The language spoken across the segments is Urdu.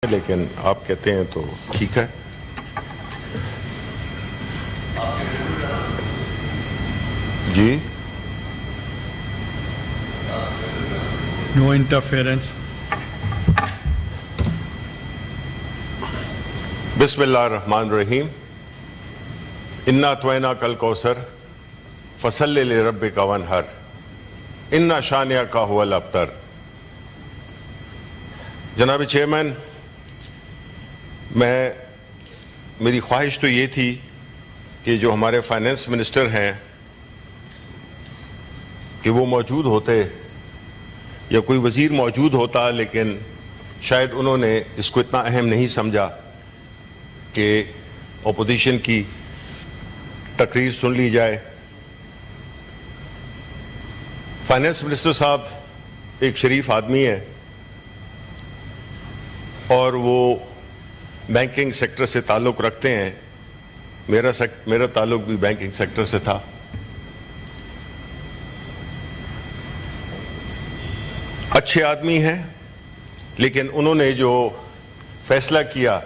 لیکن آپ کہتے ہیں تو ٹھیک ہے. جی No interference. بسم اللہ الرحمن الرحیم. انا توینا کل کوثر فصلی لربک وانحر انا شانئک ھو الابتر. جناب چیئرمین، میری خواہش تو یہ تھی کہ جو ہمارے فائنانس منسٹر ہیں کہ وہ موجود ہوتے یا کوئی وزیر موجود ہوتا، لیکن شاید انہوں نے اس کو اتنا اہم نہیں سمجھا کہ اپوزیشن کی تقریر سن لی جائے. فائنانس منسٹر صاحب ایک شریف آدمی ہے اور وہ بینکنگ سیکٹر سے تعلق رکھتے ہیں. میرا تعلق بھی بینکنگ سیکٹر سے تھا. اچھے آدمی ہیں، لیکن انہوں نے جو فیصلہ کیا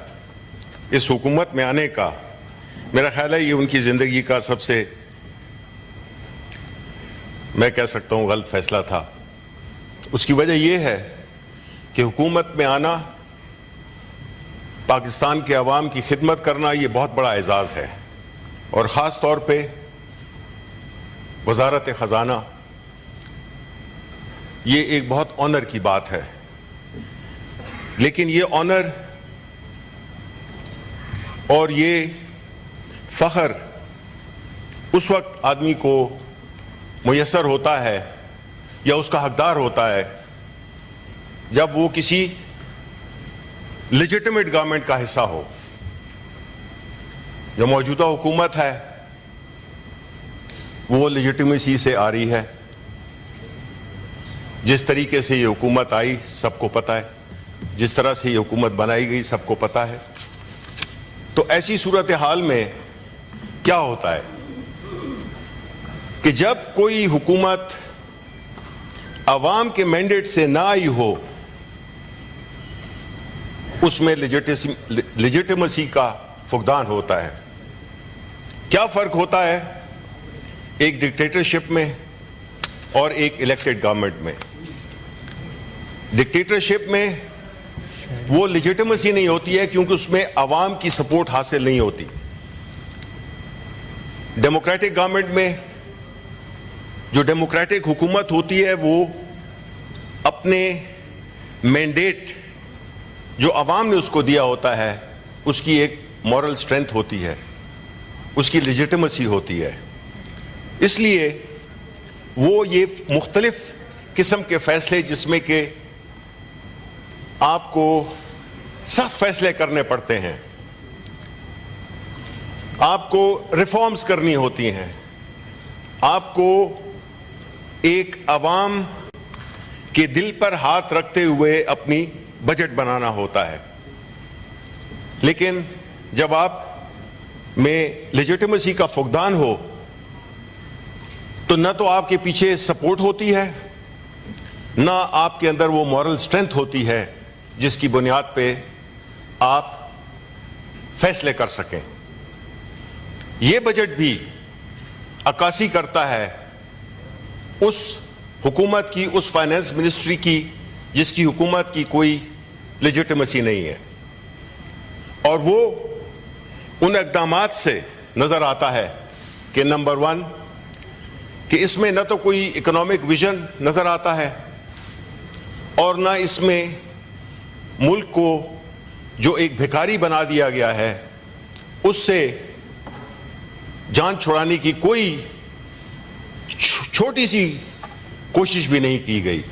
اس حکومت میں آنے کا، میرا خیال ہے یہ ان کی زندگی کا سب سے، میں کہہ سکتا ہوں، غلط فیصلہ تھا. اس کی وجہ یہ ہے کہ حکومت میں آنا، پاکستان کے عوام کی خدمت کرنا، یہ بہت بڑا اعزاز ہے، اور خاص طور پہ وزارت خزانہ، یہ ایک بہت آنر کی بات ہے. لیکن یہ آنر اور یہ فخر اس وقت آدمی کو میسر ہوتا ہے یا اس کا حقدار ہوتا ہے جب وہ کسی لیجٹمیٹ گورنمنٹ کا حصہ ہو. جو موجودہ حکومت ہے وہ لیجٹمیسی سے آ رہی ہے. جس طریقے سے یہ حکومت آئی سب کو پتہ ہے، جس طرح سے یہ حکومت بنائی گئی سب کو پتہ ہے. تو ایسی صورتحال میں کیا ہوتا ہے کہ جب کوئی حکومت عوام کے مینڈیٹ سے نہ آئی ہو، اس میں لیجٹمیسی کا فقدان ہوتا ہے. کیا فرق ہوتا ہے ایک ڈکٹیٹرشپ میں اور ایک الیکٹڈ گورنمنٹ میں؟ ڈکٹیٹرشپ میں وہ لیجٹمیسی نہیں ہوتی ہے کیونکہ اس میں عوام کی سپورٹ حاصل نہیں ہوتی. ڈیموکریٹک گورنمنٹ میں جو ڈیموکریٹک حکومت ہوتی ہے وہ اپنے مینڈیٹ جو عوام نے اس کو دیا ہوتا ہے، اس کی ایک مورل سٹرینتھ ہوتی ہے، اس کی لیجٹمیسی ہوتی ہے. اس لیے وہ یہ مختلف قسم کے فیصلے، جس میں کہ آپ کو سخت فیصلے کرنے پڑتے ہیں، آپ کو ریفارمز کرنی ہوتی ہیں، آپ کو ایک عوام کے دل پر ہاتھ رکھتے ہوئے اپنی بجٹ بنانا ہوتا ہے. لیکن جب آپ میں لیجٹمیسی کا فقدان ہو تو نہ تو آپ کے پیچھے سپورٹ ہوتی ہے، نہ آپ کے اندر وہ مورل سٹرینتھ ہوتی ہے جس کی بنیاد پہ آپ فیصلے کر سکیں. یہ بجٹ بھی عکاسی کرتا ہے اس حکومت کی، اس فائنانس منسٹری کی جس کی حکومت کی کوئی لیجٹمیسی نہیں ہے. اور وہ ان اقدامات سے نظر آتا ہے کہ نمبر 1 کہ اس میں نہ تو کوئی اکنامک ویژن نظر آتا ہے، اور نہ اس میں ملک کو جو ایک بھکاری بنا دیا گیا ہے اس سے جان چھڑانے کی کوئی چھوٹی سی کوشش بھی نہیں کی گئی.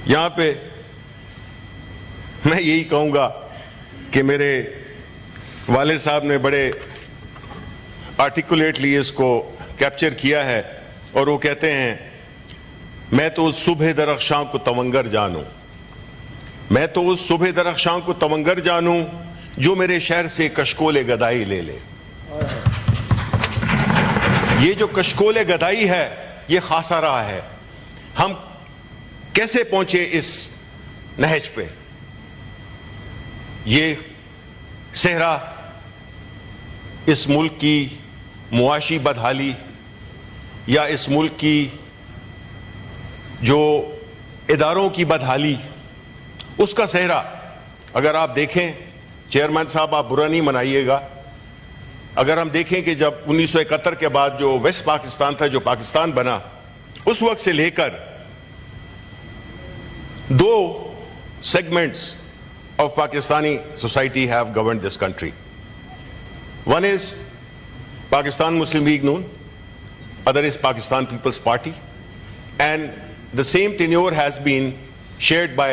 یہاں پہ میں یہی کہوں گا کہ میرے والد صاحب نے بڑے آرٹیکولیٹلی اس کو کیپچر کیا ہے، اور وہ کہتے ہیں، میں تو اس صبح درخشاں کو تونگر جانوں، میں تو اس صبح درخشاں کو تونگر جانوں جو میرے شہر سے کشکول گدائی لے لے. یہ جو کشکول گدائی ہے یہ خاصا رہا ہے. ہم کیسے پہنچے اس نہج پہ؟ یہ صحرا اس ملک کی معاشی بدحالی یا اس ملک کی جو اداروں کی بدحالی، اس کا صحرا اگر آپ دیکھیں، چیئرمین صاحب آپ برا نہیں منائیے گا، اگر ہم دیکھیں کہ جب 1971 کے بعد جو ویسٹ پاکستان تھا، جو پاکستان بنا، اس وقت سے لے کر دو segments of Pakistani society have governed this country. One is Pakistan Muslim League Noon, other is Pakistan People's Party, and the same tenure has been shared by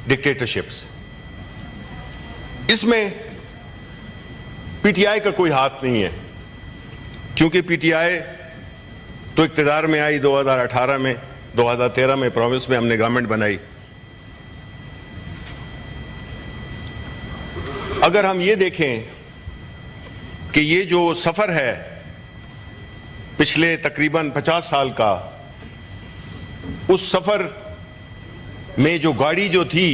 dictatorships. اس میں پی ٹی آئی کا کوئی ہاتھ نہیں ہے، کیونکہ پی ٹی آئی تو اقتدار میں آئی 2018 میں، 2013 میں پروونس میں ہم نے گورنمنٹ بنائی. اگر ہم یہ دیکھیں کہ یہ جو سفر ہے پچھلے تقریباً 50 سال کا، اس سفر میں جو گاڑی جو تھی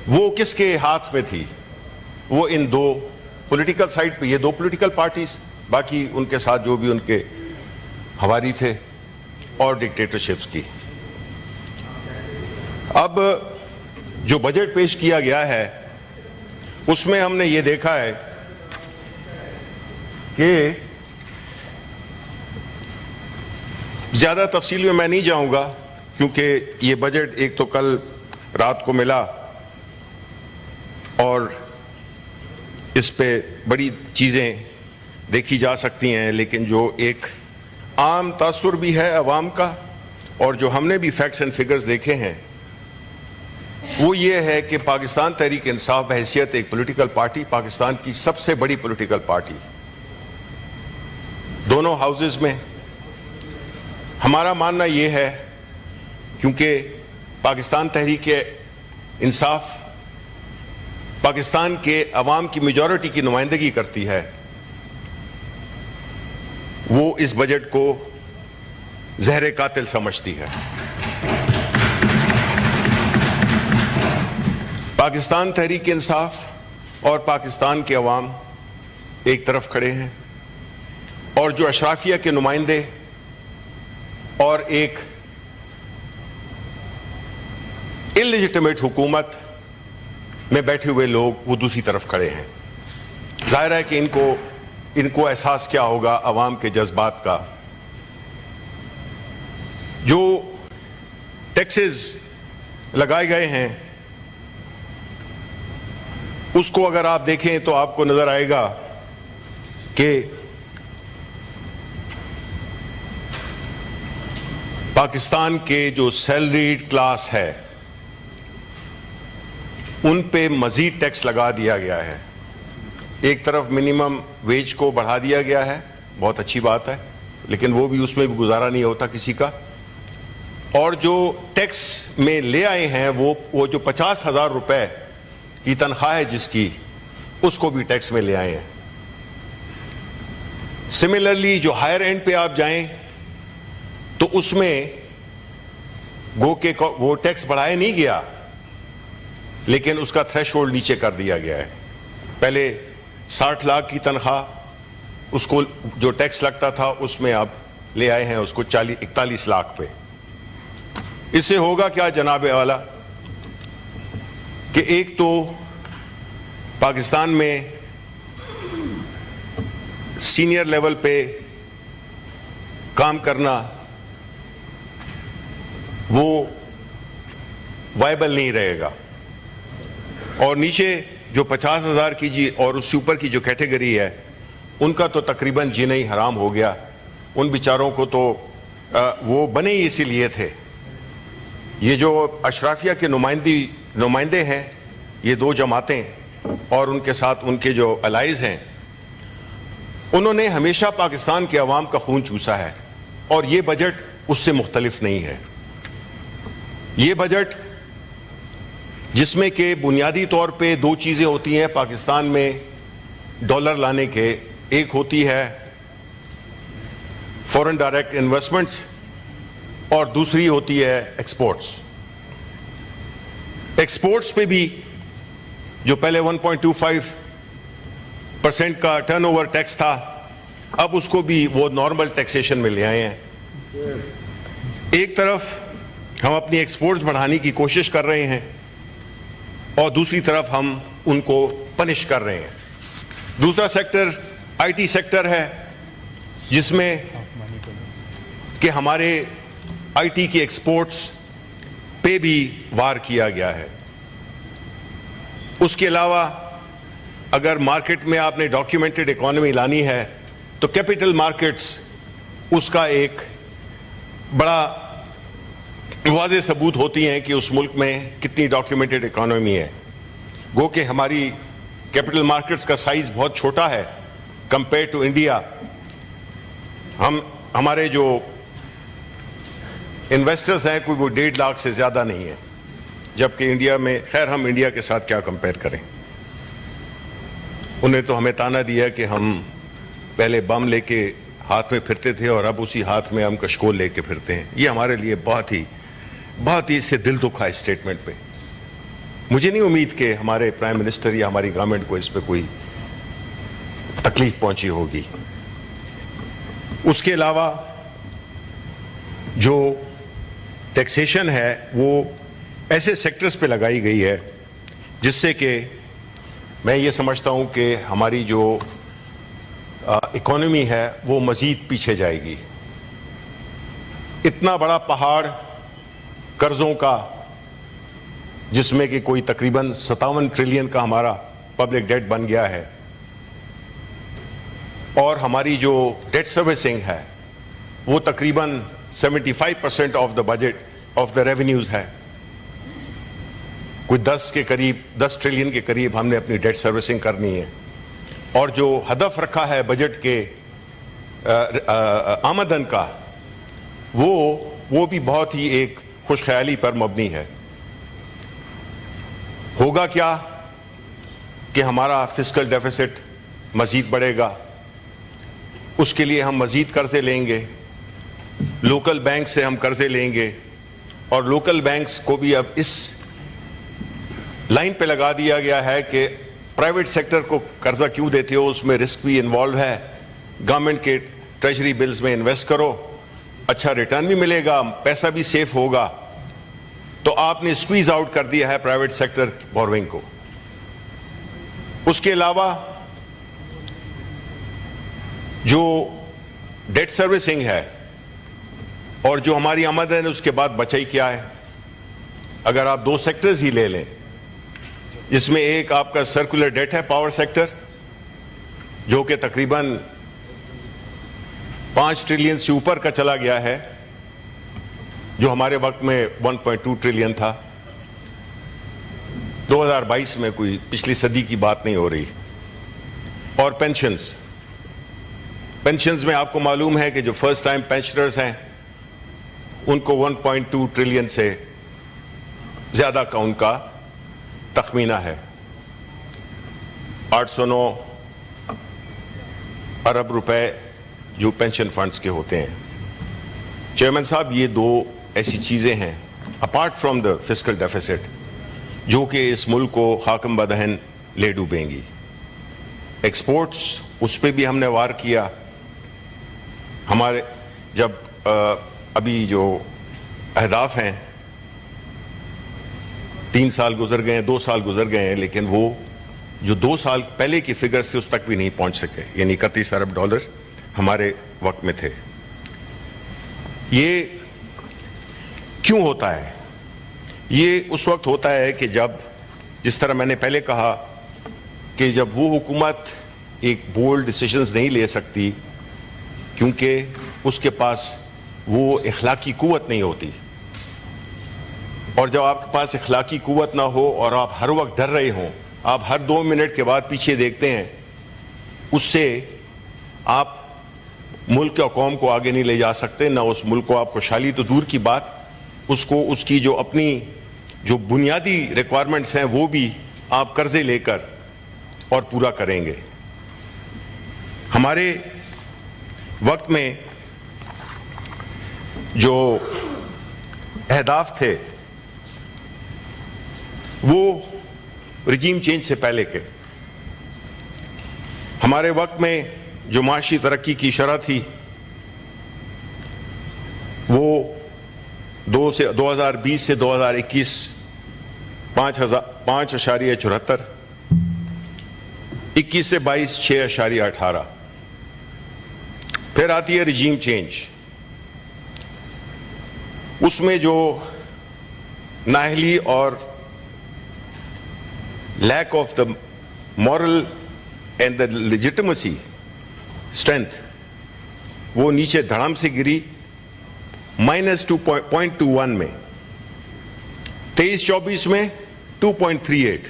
وہ کس کے ہاتھ میں تھی؟ وہ ان دو پولیٹیکل سائڈ پہ، یہ دو پولیٹیکل پارٹیز، باقی ان کے ساتھ جو بھی ان کے حواری تھے، اور ڈکٹیٹرشپس کی. اب جو بجٹ پیش کیا گیا ہے اس میں ہم نے یہ دیکھا ہے کہ زیادہ تفصیل میں نہیں جاؤں گا، کیونکہ یہ بجٹ ایک تو کل رات کو ملا اور اس پہ بڑی چیزیں دیکھی جا سکتی ہیں، لیکن جو ایک عام تاثر بھی ہے عوام کا، اور جو ہم نے بھی فیکٹس اینڈ فگرز دیکھے ہیں، وہ یہ ہے کہ پاکستان تحریک انصاف بحیثیت ایک پولیٹیکل پارٹی، پاکستان کی سب سے بڑی پولیٹیکل پارٹی دونوں ہاؤسز میں، ہمارا ماننا یہ ہے، کیونکہ پاکستان تحریک انصاف پاکستان کے عوام کی میجورٹی کی نمائندگی کرتی ہے، وہ اس بجٹ کو زہر قاتل سمجھتی ہے. پاکستان تحریک انصاف اور پاکستان کے عوام ایک طرف کھڑے ہیں، اور جو اشرافیہ کے نمائندے اور ایک انلیجٹمیٹ حکومت میں بیٹھے ہوئے لوگ وہ دوسری طرف کھڑے ہیں. ظاہر ہے کہ ان کو احساس کیا ہوگا عوام کے جذبات کا. جو ٹیکسز لگائے گئے ہیں اس کو اگر آپ دیکھیں تو آپ کو نظر آئے گا کہ پاکستان کے جو سیلریڈ کلاس ہے ان پہ مزید ٹیکس لگا دیا گیا ہے. ایک طرف منیمم ویج کو بڑھا دیا گیا ہے، بہت اچھی بات ہے، لیکن وہ بھی اس میں بھی گزارا نہیں ہوتا کسی کا. اور جو ٹیکس میں لے آئے ہیں وہ جو 50,000 روپے کی تنخواہ ہے جس کی، اس کو بھی ٹیکس میں لے آئے ہیں. سملرلی جو ہائر اینڈ پہ آپ جائیں تو اس میں گو کہ وہ ٹیکس بڑھایا نہیں گیا، لیکن اس کا تھریش ہولڈ نیچے کر دیا گیا ہے. پہلے 60 لاکھ کی تنخواہ، اس کو جو ٹیکس لگتا تھا اس میں آپ لے آئے ہیں اس کو 41 لاکھ پہ. اس سے ہوگا کیا جناب والا کہ ایک تو پاکستان میں سینئر لیول پہ کام کرنا وہ وائبل نہیں رہے گا، اور نیچے جو 50,000 کی اور اس سے اوپر کی جو کیٹیگری ہے ان کا تو تقریباً جینا ہی حرام ہو گیا. ان بیچاروں کو تو وہ بنے ہی اسی لیے تھے. یہ جو اشرافیہ کے نمائندے ہیں، یہ دو جماعتیں اور ان کے ساتھ ان کے جو الائز ہیں، انہوں نے ہمیشہ پاکستان کے عوام کا خون چوسا ہے، اور یہ بجٹ اس سے مختلف نہیں ہے. یہ بجٹ جس میں کہ بنیادی طور پہ دو چیزیں ہوتی ہیں پاکستان میں ڈالر لانے کے، ایک ہوتی ہے فورن ڈائریکٹ انویسٹمنٹس اور دوسری ہوتی ہے ایکسپورٹس. ایکسپورٹس پہ بھی جو پہلے 1.25% کا ٹرن اوور ٹیکس تھا، اب اس کو بھی وہ نارمل ٹیکسیشن میں لے آئے ہیں. ایک طرف ہم اپنی ایکسپورٹس بڑھانے کی کوشش کر رہے ہیں اور دوسری طرف ہم ان کو پنش کر رہے ہیں. دوسرا سیکٹر آئی ٹی سیکٹر ہے، جس میں کہ ہمارے آئی ٹی کی ایکسپورٹس پہ بھی وار کیا گیا ہے. اس کے علاوہ اگر مارکیٹ میں آپ نے ڈاکیومنٹڈ اکانومی لانی ہے تو کیپٹل مارکیٹس اس کا ایک بڑا واضح ثبوت ہوتی ہیں کہ اس ملک میں کتنی ڈاکیومنٹڈ اکانومی ہے. گو کہ ہماری کیپٹل مارکیٹس کا سائز بہت چھوٹا ہے کمپیئر ٹو انڈیا. ہمارے جو انویسٹرز ہیں کوئی وہ 1.5 لاکھ سے زیادہ نہیں ہے، جبکہ انڈیا میں، خیر ہم انڈیا کے ساتھ کیا کمپیئر کریں. انہیں تو ہمیں تانا دیا کہ ہم پہلے بم لے کے ہاتھ میں پھرتے تھے اور اب اسی ہاتھ میں ہم کشکول لے کے پھرتے ہیں. یہ ہمارے لیے بہت ہی اس سے دل دکھا اسٹیٹمنٹ پہ. مجھے نہیں امید کہ ہمارے پرائم منسٹر یا ہماری گورنمنٹ کو اس پہ کوئی تکلیف پہنچی ہوگی. اس کے علاوہ جو ٹیکسیشن ہے وہ ایسے سیکٹرز پہ لگائی گئی ہے جس سے کہ میں یہ سمجھتا ہوں کہ ہماری جو اکانومی ہے وہ مزید پیچھے جائے گی. اتنا بڑا پہاڑ قرضوں کا، جس میں کہ کوئی تقریباً 57 ٹریلین کا ہمارا پبلک ڈیٹ بن گیا ہے، اور ہماری جو ڈیٹ سروسنگ ہے وہ تقریباً 75% of the budget of the revenues ہے. کوئی 10 ٹریلین کے قریب ہم نے اپنی ڈیٹ سروسنگ کرنی ہے. اور جو ہدف رکھا ہے بجٹ کے آمدن کا، وہ بھی بہت ہی ایک خوش خیالی پر مبنی ہے. ہوگا کیا کہ ہمارا فسکل ڈیفیسٹ مزید بڑھے گا. اس کے لیے ہم مزید قرضے لیں گے، لوکل بینک سے ہم قرضے لیں گے، اور لوکل بینکس کو بھی اب اس لائن پہ لگا دیا گیا ہے کہ پرائیویٹ سیکٹر کو قرضہ کیوں دیتے ہو، اس میں رسک بھی انوالو ہے. گورنمنٹ کے ٹریجری بلز میں انویسٹ کرو، اچھا ریٹرن بھی ملے گا، پیسہ بھی سیف ہوگا. تو آپ نے اسکویز آؤٹ کر دیا ہے پرائیویٹ سیکٹر بوروئنگ کو. اس کے علاوہ جو ڈیٹ سروسنگ ہے اور جو ہماری آمدن ہے، اس کے بعد بچائی کیا ہے. اگر آپ 2 سیکٹرز ہی لے لیں، جس میں ایک آپ کا سرکولر ڈیٹ ہے، پاور سیکٹر، جو کہ تقریباً 5 ٹریلین سے اوپر کا چلا گیا ہے، جو ہمارے وقت میں 1.2 ٹریلین تھا. 2022 میں کوئی پچھلی صدی کی بات نہیں ہو رہی. اور پینشنز میں آپ کو معلوم ہے کہ جو فرسٹ ٹائم پینشنرز ہیں ان کو 1.2 ٹریلین سے زیادہ کا ان کا تخمینہ ہے. 809 ارب روپے جو پینشن فنڈز کے ہوتے ہیں. چیئرمین صاحب، یہ 2 ایسی چیزیں ہیں apart from the fiscal deficits جو کہ اس ملک کو خاکم بدہن لے ڈوبیں گی. ایکسپورٹس، اس پہ بھی ہم نے وار کیا. ہمارے جب ابھی جو اہداف ہیں 3 سال گزر گئے ہیں، 2 سال گزر گئے ہیں، لیکن وہ جو 2 سال پہلے کی فگرز تھے اس تک بھی نہیں پہنچ سکے. یعنی 31 ارب ڈالر ہمارے وقت میں تھے. یہ کیوں ہوتا ہے؟ یہ اس وقت ہوتا ہے کہ جب، جس طرح میں نے پہلے کہا کہ جب وہ حکومت ایک بولڈ ڈیسیژنز نہیں لے سکتی کیونکہ اس کے پاس وہ اخلاقی قوت نہیں ہوتی. اور جب آپ کے پاس اخلاقی قوت نہ ہو اور آپ ہر وقت ڈر رہے ہوں، آپ ہر 2 منٹ کے بعد پیچھے دیکھتے ہیں، اس سے آپ ملک اور قوم کو آگے نہیں لے جا سکتے. نہ اس ملک کو آپ خوشحالی تو دور کی بات، اس کو اس کی جو اپنی جو بنیادی ریکوائرمنٹس ہیں وہ بھی آپ قرضے لے کر اور پورا کریں گے. ہمارے وقت میں جو اہداف تھے وہ رجیم چینج سے پہلے کے. ہمارے وقت میں جو معاشی ترقی کی شرح تھی وہ 2020 سے 2021 5.74, 21 سے 22 6.18. پھر آتی ہے رجیم چینج. اس میں جو نااہلی اور lack of the moral and the legitimacy strength وہ نیچے دھڑام سے گری -2.21 میں. 23-24 میں 2.38.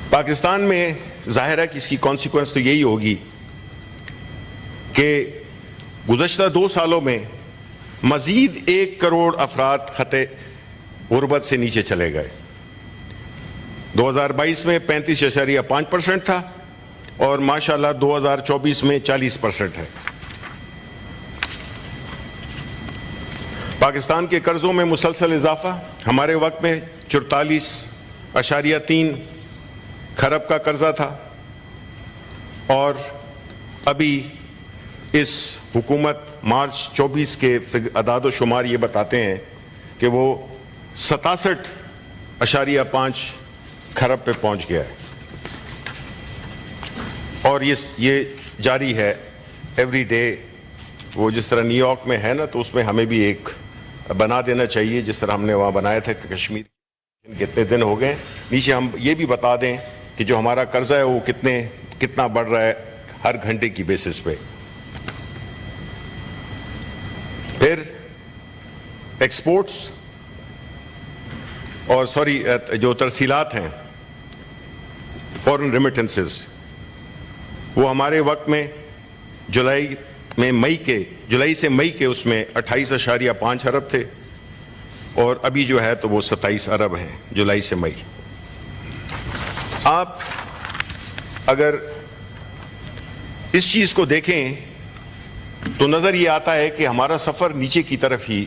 پاکستان میں ظاہر ہے کہ اس کی کانسیکوینس تو یہی ہوگی کہ گزشتہ 2 سالوں میں مزید 1 کروڑ افراد خطے غربت سے نیچے چلے گئے. 2022 میں 35.5% تھا اور ماشاءاللہ 2024 میں 40% ہے. پاکستان کے قرضوں میں مسلسل اضافہ. ہمارے وقت میں 44.3 کھرب کا قرضہ تھا اور ابھی اس حکومت مارچ 24 کے اعداد و شمار یہ بتاتے ہیں کہ وہ 67.5 کھرب پہ پہنچ گیا ہے. اور یہ جاری ہے ایوری ڈے. وہ جس طرح نیو یارک میں ہے نا تو اس میں ہمیں بھی ایک بنا دینا چاہیے جس طرح ہم نے وہاں بنایا تھا کہ کشمیر کتنے دن ہو گئے. نیچے ہم یہ بھی بتا دیں کہ جو ہمارا قرضہ ہے وہ کتنا بڑھ رہا ہے ہر گھنٹے کی بیسس پہ. پھر ایکسپورٹس اور جو ترسیلات ہیں فورن ریمیٹنسز وہ ہمارے وقت میں جولائی سے مئی کے اس میں 28.5 ارب تھے اور ابھی جو ہے تو وہ 27 ارب ہیں جولائی سے مئی. آپ اگر اس چیز کو دیکھیں تو نظر یہ آتا ہے کہ ہمارا سفر نیچے کی طرف ہی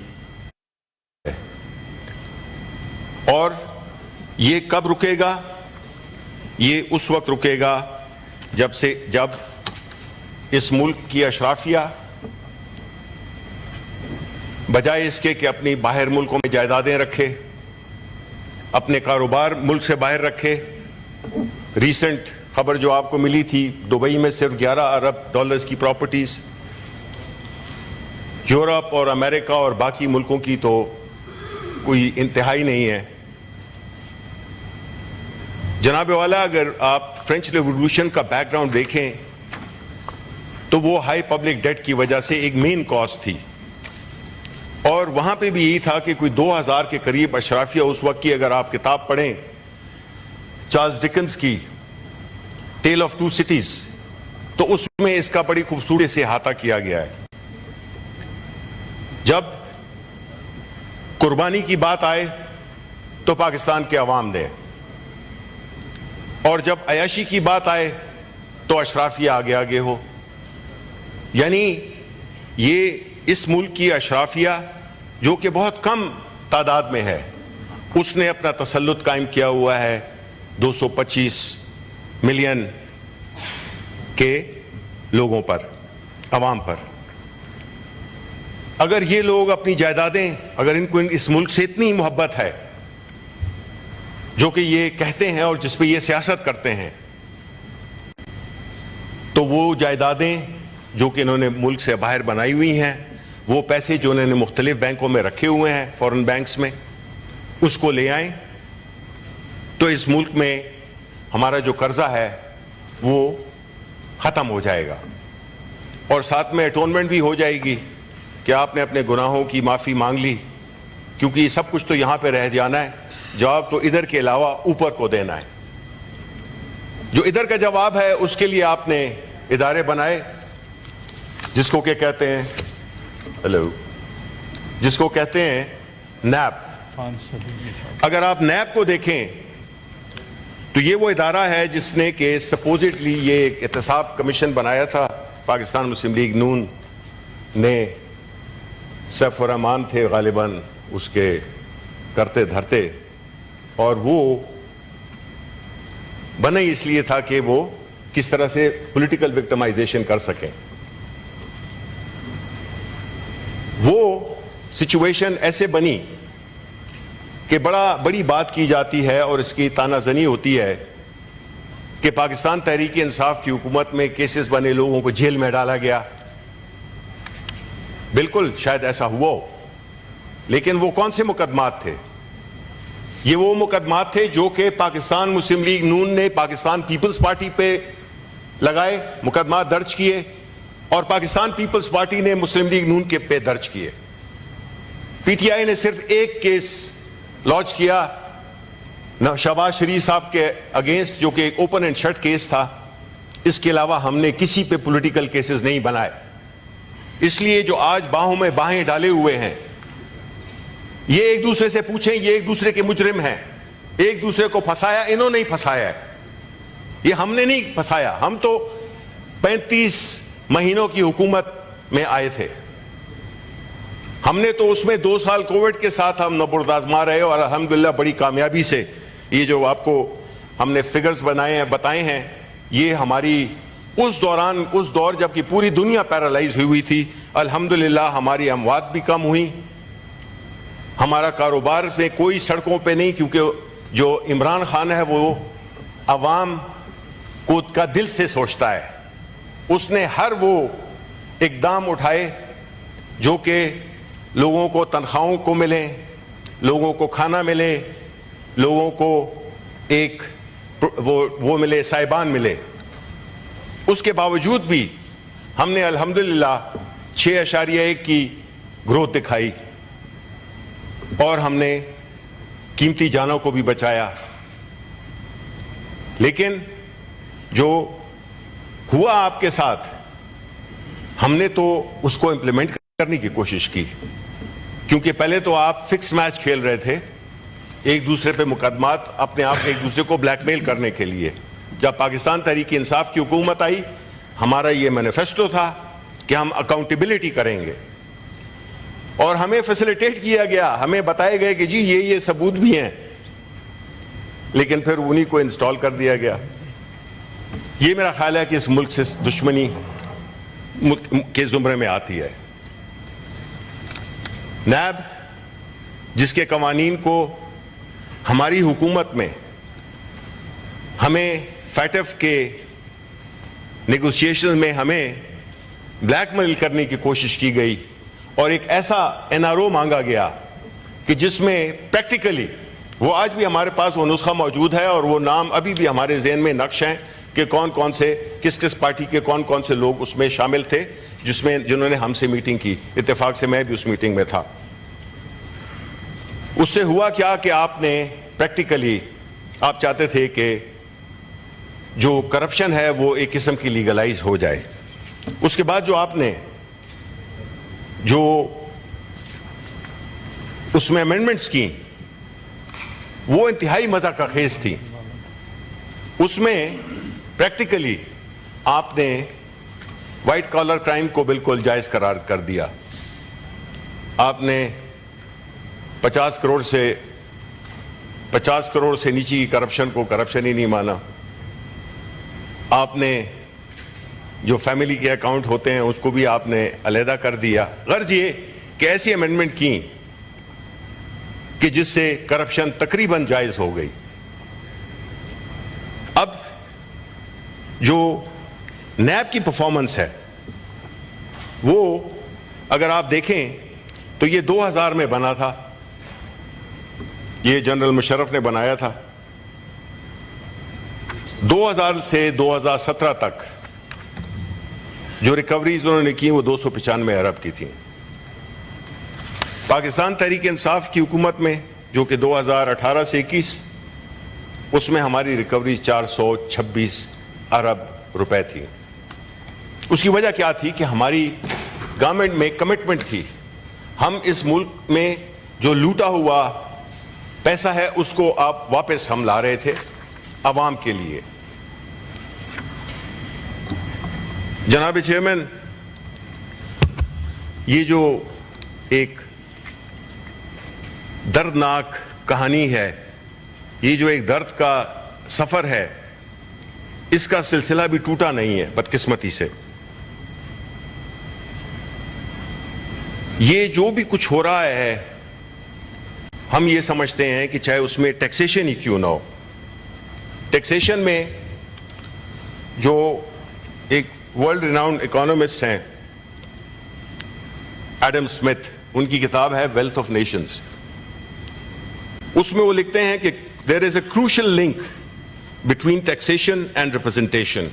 ہے. اور یہ کب رکے گا؟ یہ اس وقت رکے گا جب اس ملک کی اشرافیہ بجائے اس کے کہ اپنی باہر ملکوں میں جائیدادیں رکھے، اپنے کاروبار ملک سے باہر رکھے. ریسنٹ خبر جو آپ کو ملی تھی دبئی میں صرف 11 ارب ڈالرز کی پراپرٹیز. یورپ اور امریکہ اور باقی ملکوں کی تو کوئی انتہائی نہیں ہے. جناب والا اگر آپ فرینچ ریولوشن کا بیک گراؤنڈ دیکھیں تو وہ ہائی پبلک ڈیٹ کی وجہ سے ایک مین کاز تھی اور وہاں پہ بھی یہی تھا کہ کوئی 2000 کے قریب اشرافیہ اس وقت کی. اگر آپ کتاب پڑھیں چارلز ڈکنز کی ٹیل آف 2 سٹیز تو اس میں اس کا بڑی خوبصورتی سے احاطہ کیا گیا ہے. جب قربانی کی بات آئے تو پاکستان کے عوام دیں اور جب عیاشی کی بات آئے تو اشرافیہ آگے ہو. یعنی یہ اس ملک کی اشرافیہ جو کہ بہت کم تعداد میں ہے اس نے اپنا تسلط قائم کیا ہوا ہے 225 ملین کے لوگوں پر، عوام پر. اگر یہ لوگ اپنی جائیدادیں، اگر ان کو اس ملک سے اتنی محبت ہے جو کہ یہ کہتے ہیں اور جس پہ یہ سیاست کرتے ہیں، تو وہ جائیدادیں جو کہ انہوں نے ملک سے باہر بنائی ہوئی ہیں، وہ پیسے جو انہوں نے مختلف بینکوں میں رکھے ہوئے ہیں فورن بینکس میں، اس کو لے آئیں تو اس ملک میں ہمارا جو قرضہ ہے وہ ختم ہو جائے گا اور ساتھ میں اٹونمنٹ بھی ہو جائے گی کہ آپ نے اپنے گناہوں کی معافی مانگ لی، کیونکہ یہ سب کچھ تو یہاں پہ رہ جانا ہے. جواب تو ادھر کے علاوہ اوپر کو دینا ہے. جو ادھر کا جواب ہے اس کے لیے آپ نے ادارے بنائے جس کو کہ کہتے ہیں جس کو کہتے ہیں نیب. اگر آپ نیب کو دیکھیں تو یہ وہ ادارہ ہے جس نے کہ سپوزٹلی یہ ایک احتساب کمیشن بنایا تھا پاکستان مسلم لیگ نون نے. سیف الرحمان تھے غالباً اس کے کرتے دھرتے. اور وہ بنا ہی اس لیے تھا کہ وہ کس طرح سے پولیٹیکل وکٹمائزیشن کر سکیں. وہ سچویشن ایسے بنی کہ بڑی بات کی جاتی ہے اور اس کی تانا زنی ہوتی ہے کہ پاکستان تحریک انصاف کی حکومت میں کیسز بنے, لوگوں کو جیل میں ڈالا گیا. بالکل شاید ایسا ہوا ہو, لیکن وہ کون سے مقدمات تھے؟ یہ وہ مقدمات تھے جو کہ پاکستان مسلم لیگ نون نے پاکستان پیپلز پارٹی پہ لگائے, مقدمات درج کیے, اور پاکستان پیپلز پارٹی نے مسلم لیگ نون کے پہ درج کیے. پی ٹی آئی نے صرف ایک کیس لانچ کیا شہباز شریف صاحب کے اگینسٹ, جو کہ ایک اوپن اینڈ شٹ کیس تھا. اس کے علاوہ ہم نے کسی پہ پولیٹیکل کیسز نہیں بنائے. اس لیے جو آج باہوں میں باہیں ڈالے ہوئے ہیں, یہ ایک دوسرے سے پوچھیں, یہ ایک دوسرے کے مجرم ہیں, ایک دوسرے کو پھنسایا انہوں نے ہی پھنسایا ہے, یہ ہم نے نہیں پھنسایا. ہم تو 35 مہینوں کی حکومت میں آئے تھے, ہم نے تو اس میں 2 سال کووڈ کے ساتھ ہم نبرد آزما رہے, اور الحمدللہ بڑی کامیابی سے یہ جو آپ کو ہم نے فگرز بتائے ہیں, یہ ہماری اس دور جب کہ پوری دنیا پیرالائز ہوئی تھی, الحمدللہ ہماری اموات بھی کم ہوئی, ہمارا کاروبار میں کوئی سڑکوں پہ نہیں, کیونکہ جو عمران خان ہے وہ عوام کو کا دل سے سوچتا ہے. اس نے ہر وہ اقدام اٹھائے جو کہ لوگوں کو تنخواہوں کو ملیں, لوگوں کو کھانا ملے, لوگوں کو ایک وہ ملے, سائبان ملے. اس کے باوجود بھی ہم نے الحمدللہ 6.1 کی گروتھ دکھائی, اور ہم نے قیمتی جانوں کو بھی بچایا. لیکن جو ہوا آپ کے ساتھ, ہم نے تو اس کو امپلیمنٹ کرنے کی کوشش کی, کیونکہ پہلے تو آپ فکس میچ کھیل رہے تھے, ایک دوسرے پہ مقدمات, اپنے آپ ایک دوسرے کو بلیک میل کرنے کے لیے. جب پاکستان تحریک انصاف کی حکومت آئی, ہمارا یہ مینیفیسٹو تھا کہ ہم اکاؤنٹیبلٹی کریں گے, اور ہمیں فیسیلیٹیٹ کیا گیا, ہمیں بتائے گئے کہ جی یہ ثبوت بھی ہیں, لیکن پھر انہی کو انسٹال کر دیا گیا. یہ میرا خیال ہے کہ اس ملک سے دشمنی کے زمرے میں آتی ہے. نیب جس کے قوانین کو ہماری حکومت میں ہمیں فیٹف کے نیگوشیشن میں ہمیں بلیک میل کرنے کی کوشش کی گئی, اور ایک ایسا این آر او مانگا گیا کہ جس میں پریکٹیکلی وہ آج بھی ہمارے پاس وہ نسخہ موجود ہے, اور وہ نام ابھی بھی ہمارے ذہن میں نقش ہیں کہ کون سے کس پارٹی کے کون سے لوگ اس میں شامل تھے, جنہوں نے ہم سے میٹنگ کی. اتفاق سے میں بھی اس میٹنگ میں تھا. اس سے ہوا کیا کہ آپ نے پریکٹیکلی آپ چاہتے تھے کہ جو کرپشن ہے وہ ایک قسم کی لیگلائز ہو جائے. اس کے بعد جو آپ نے جو اس میں امینڈمنٹس کی وہ انتہائی مذاق خیز تھی. اس میں پریکٹیکلی آپ نے وائٹ کالر کرائم کو بالکل جائز قرار کر دیا. آپ نے 50 کروڑ سے نیچے کی کرپشن کو کرپشن ہی نہیں مانا. آپ نے جو فیملی کے اکاؤنٹ ہوتے ہیں اس کو بھی آپ نے علیحدہ کر دیا. غرض یہ کہ ایسی امینڈمنٹ کی کہ جس سے کرپشن تقریباً جائز ہو گئی. اب جو نیب کی پرفارمنس ہے وہ اگر آپ دیکھیں تو یہ 2000 میں بنا تھا, یہ جنرل مشرف نے بنایا تھا. 2000 سے 2017 تک جو ریکوریز انہوں نے کی وہ 295 ارب کی تھیں. پاکستان تحریک انصاف کی حکومت میں جو کہ 2018 سے 21 اس میں ہماری ریکوری 426 ارب روپے تھی. اس کی وجہ کیا تھی کہ ہماری گورنمنٹ میں کمٹمنٹ تھی, ہم اس ملک میں جو لوٹا ہوا پیسہ ہے اس کو آپ واپس ہم لا رہے تھے عوام کے لیے. جناب چیئرمین, یہ جو ایک دردناک کہانی ہے یہ جو ایک درد کا سفر ہے اس کا سلسلہ بھی ٹوٹا نہیں ہے بدقسمتی سے. یہ جو بھی کچھ ہو رہا ہے ہم یہ سمجھتے ہیں کہ چاہے اس میں ٹیکسیشن ہی کیوں نہ ہو. ٹیکسیشن میں جو ایک ورلڈ ریناؤنڈ اکانومسٹ ہیں ایڈم اسمتھ, ان کی کتاب ہے ویلتھ آف نیشنز, اس میں وہ لکھتے ہیں کہ there is a crucial link between taxation and representation.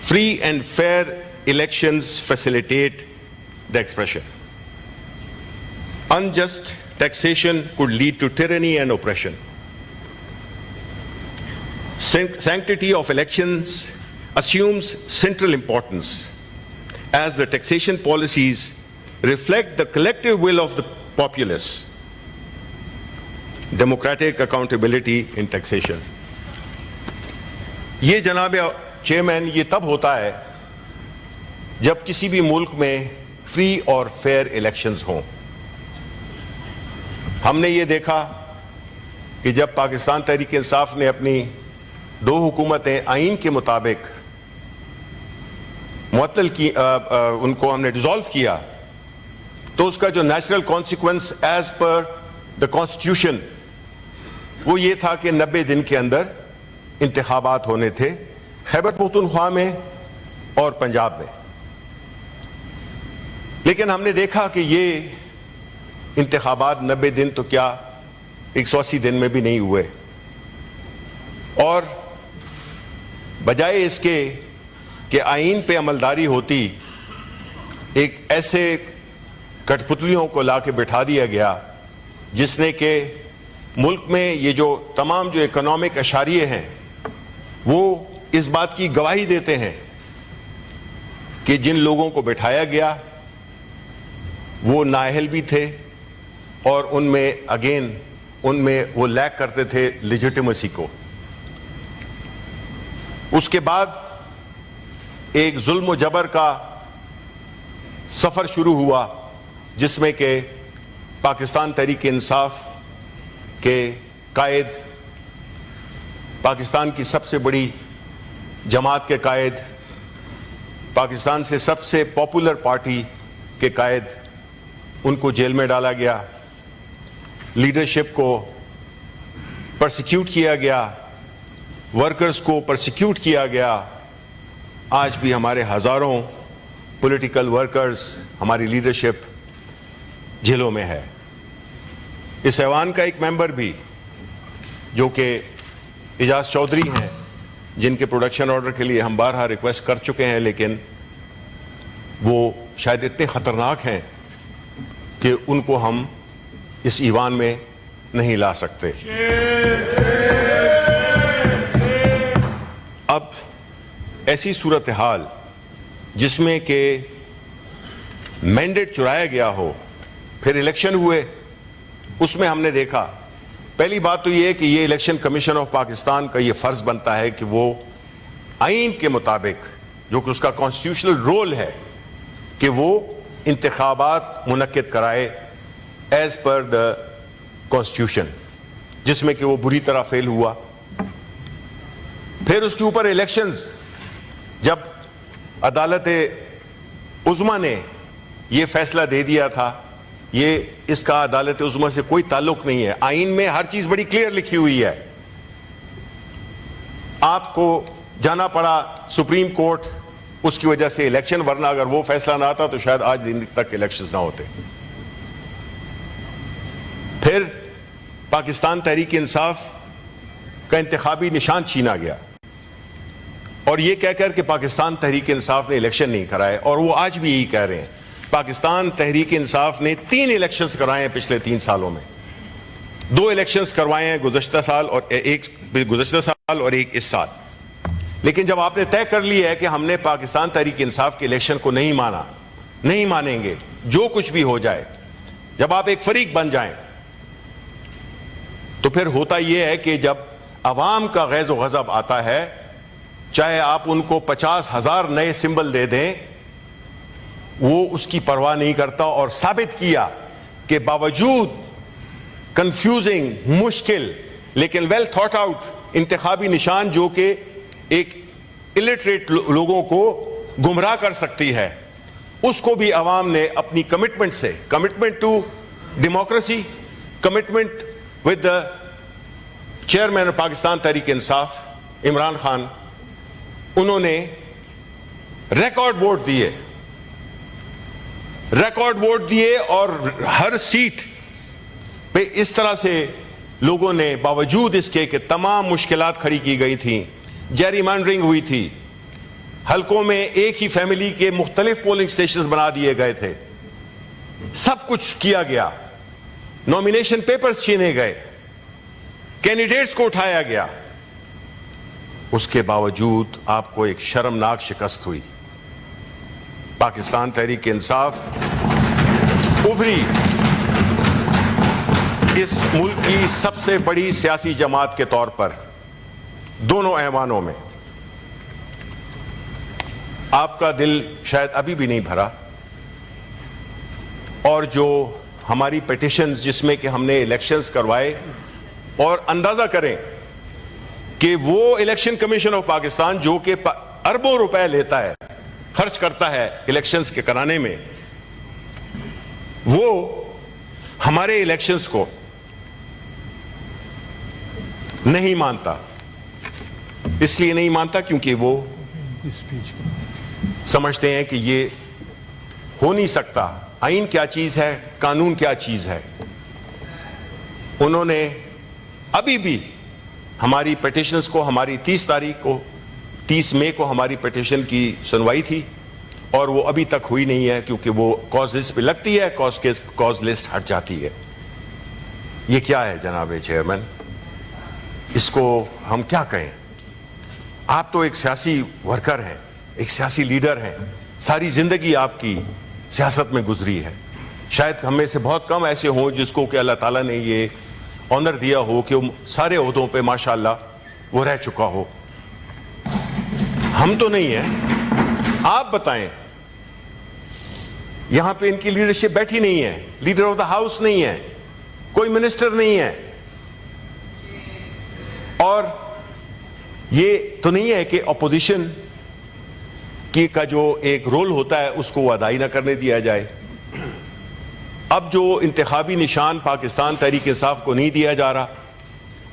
Free and fair elections facilitate the expression. Unjust taxation could lead to tyranny and oppression. Sanctity of elections assumes central importance as the taxation policies reflect the collective will of the populace. Democratic accountability in taxation. یہ جناب چیئرمین یہ تب ہوتا ہے جب کسی بھی ملک میں فری اور فیئر الیکشنز ہوں. ہم نے یہ دیکھا کہ جب پاکستان تحریک انصاف نے اپنی 2 حکومتیں آئین کے مطابق معطل کی, ان کو ہم نے ڈیزالو کیا, تو اس کا جو natural consequence as per the constitution وہ یہ تھا کہ 90 دن کے اندر انتخابات ہونے تھے خیبر پختونخوا میں اور پنجاب میں. لیکن ہم نے دیکھا کہ یہ انتخابات 90 دن تو کیا 180 دن میں بھی نہیں ہوئے, اور بجائے اس کے کہ آئین پہ عملداری ہوتی ایک ایسے کٹ پتلیوں کو لا کے بٹھا دیا گیا جس نے کہ ملک میں یہ جو تمام جو اکنامک اشاریے ہیں وہ اس بات کی گواہی دیتے ہیں کہ جن لوگوں کو بٹھایا گیا وہ نااہل بھی تھے اور ان میں وہ لیک کرتے تھے لیجیٹیمیسی کو. اس کے بعد ایک ظلم و جبر کا سفر شروع ہوا جس میں کہ پاکستان تحریک انصاف کے قائد, پاکستان کی سب سے بڑی جماعت کے قائد, پاکستان سے سب سے پاپولر پارٹی کے قائد, ان کو جیل میں ڈالا گیا, لیڈرشپ کو پرسیکیوٹ کیا گیا, ورکرز کو پرسیکیوٹ کیا گیا. آج بھی ہمارے ہزاروں پولیٹیکل ورکرز, ہماری لیڈرشپ جیلوں میں ہے. اس ایوان کا ایک ممبر بھی جو کہ اعجاز چودھری ہیں, جن کے پروڈکشن آرڈر کے لیے ہم بارہا ریکویسٹ کر چکے ہیں, لیکن وہ شاید اتنے خطرناک ہیں کہ ان کو ہم اس ایوان میں نہیں لا سکتے. اب ایسی صورتحال جس میں کہ مینڈیٹ چرایا گیا ہو, پھر الیکشن ہوئے, اس میں ہم نے دیکھا پہلی بات تو یہ ہے کہ یہ الیکشن کمیشن آف پاکستان کا یہ فرض بنتا ہے کہ وہ آئین کے مطابق, جو کہ اس کا کانسٹیٹیوشنل رول ہے, کہ وہ انتخابات منعقد کرائے ایز پر دا کانسٹیٹیوشن, جس میں کہ وہ بری طرح فیل ہوا. پھر اس کے اوپر الیکشنز, جب عدالت عظمیٰ نے یہ فیصلہ دے دیا تھا, یہ اس کا عدالت عظمیٰ سے کوئی تعلق نہیں ہے. آئین میں ہر چیز بڑی کلیئر لکھی ہوئی ہے. آپ کو جانا پڑا سپریم کورٹ اس کی وجہ سے الیکشن, ورنہ اگر وہ فیصلہ نہ آتا تو شاید آج دن تک الیکشنز نہ ہوتے. پھر پاکستان تحریک انصاف کا انتخابی نشان چھینا گیا, اور یہ کہہ کر کہ پاکستان تحریک انصاف نے الیکشن نہیں کرائے, اور وہ آج بھی یہی کہہ رہے ہیں. پاکستان تحریک انصاف نے 3 الیکشنز کرائے ہیں پچھلے 3 سالوں میں. 2 الیکشنز کروائے ہیں گزشتہ سال اور ایک اس سال. لیکن جب آپ نے طے کر لیا ہے کہ ہم نے پاکستان تحریک انصاف کے الیکشن کو نہیں مانا, نہیں مانیں گے جو کچھ بھی ہو جائے, جب آپ ایک فریق بن جائیں تو پھر ہوتا یہ ہے کہ جب عوام کا غیظ و غضب آتا ہے, چاہے آپ ان کو 50,000 نئے سمبل دے دیں, وہ اس کی پرواہ نہیں کرتا. اور ثابت کیا کہ باوجود کنفیوزنگ, مشکل لیکن ویل تھاٹ آؤٹ انتخابی نشان جو کہ ایک الٹریٹ لوگوں کو گمراہ کر سکتی ہے، اس کو بھی عوام نے اپنی کمٹمنٹ سے، commitment to democracy, commitment with the chairman of Pakistan Tehreek Insaf Imran Khan, انہوں نے ریکارڈ ووٹ دیے، ریکارڈ ووٹ دیے، اور ہر سیٹ پہ اس طرح سے لوگوں نے باوجود اس کے کہ تمام مشکلات کھڑی کی گئی تھیں، جیری مانڈرنگ ہوئی تھی، حلقوں میں ایک ہی فیملی کے مختلف پولنگ سٹیشنز بنا دیے گئے تھے، سب کچھ کیا گیا، نومینیشن پیپرز چھینے گئے، کینڈیڈیٹس کو اٹھایا گیا، اس کے باوجود آپ کو ایک شرمناک شکست ہوئی۔ پاکستان تحریک انصاف ابھری اس ملک کی سب سے بڑی سیاسی جماعت کے طور پر دونوں ایوانوں میں۔ آپ کا دل شاید ابھی بھی نہیں بھرا، اور جو ہماری پیٹیشنز جس میں کہ ہم نے الیکشنز کروائے، اور اندازہ کریں کہ وہ الیکشن کمیشن آف پاکستان جو کہ اربوں روپے لیتا ہے، خرچ کرتا ہے الیکشنز کے کرانے میں، وہ ہمارے الیکشنز کو نہیں مانتا۔ اس لیے نہیں مانتا کیونکہ وہ سمجھتے ہیں کہ یہ ہو نہیں سکتا۔ آئین کیا چیز ہے، قانون کیا چیز ہے۔ انہوں نے ابھی بھی ہماری پیٹیشنز کو، ہماری 30 مئی کو ہماری پیٹیشن کی سنوائی تھی، اور وہ ابھی تک ہوئی نہیں ہے کیونکہ وہ کاز لسٹ پہ لگتی ہے، کاز لسٹ ہٹ جاتی ہے۔ یہ کیا ہے جناب چیئرمین؟ اس کو ہم کیا کہیں؟ آپ تو ایک سیاسی ورکر ہیں، ایک سیاسی لیڈر ہیں، ساری زندگی آپ کی سیاست میں گزری ہے۔ شاید ہم میں سے بہت کم ایسے ہوں جس کو کہ اللہ تعالیٰ نے یہ آنر دیا ہو کہ وہ سارے عہدوں پہ ماشاءاللہ وہ رہ چکا ہو۔ ہم تو نہیں ہیں۔ آپ بتائیں، یہاں پہ ان کی لیڈرشپ بیٹھی نہیں ہے، لیڈر آف دا ہاؤس نہیں ہے، کوئی منسٹر نہیں ہے، اور یہ تو نہیں ہے کہ اپوزیشن کا جو ایک رول ہوتا ہے اس کو وہ ادائی نہ کرنے دیا جائے۔ اب جو انتخابی نشان پاکستان تحریک انصاف کو نہیں دیا جا رہا،